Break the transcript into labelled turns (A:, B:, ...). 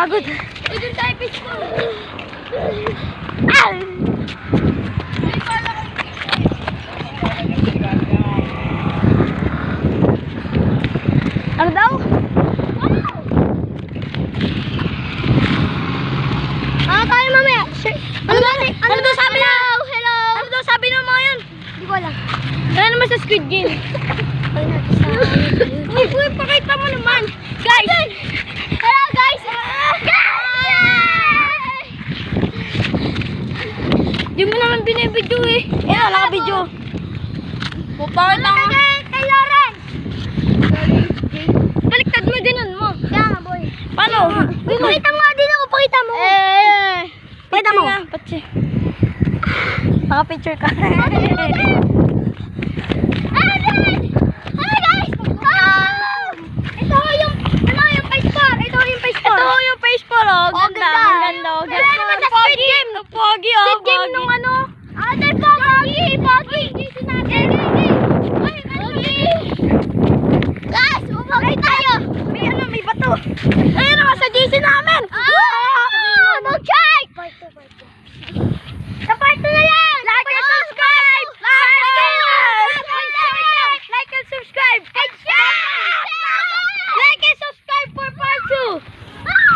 A: Pagod.
B: Uy, dun tayo fishball.
A: Ah! Ano daw?
B: Tayo mamaya.
A: Ano daw sabi na?
B: Hello.
A: Ano daw sabi ng mga yun?
B: Hindi ko alam.
A: Kaya naman sa Squid Game.
B: Ay, natin sa...
A: Uy, pakita mo naman. Guys!
B: Hello, guys!
A: Di mo naman binibidyo eh. Eh, wala ka video. Bakit ako?
B: Kay Lauren!
A: Baliktad mo, ganun mo.
B: Kaya nga, boy.
A: Paano?
B: Pakita mo nga din ako, pakita mo.
A: Pakita mo. Patsi. Naka-picture ka.
B: Hi, guys! Ito yung face bar. Ito yung face bar.
A: Ito yung face po, oh. Ganda.
B: ganda.
A: Ang ganda, oh.
B: Kaya naman sa
A: Pogi.
B: Squid Game.
A: Ang pogi, oh.
B: Squid Game
A: Pogi.
B: nung ano? Other pogi. Pogi. Guys, umagay tayo.
A: May bato. Ayun naman sa GC namin.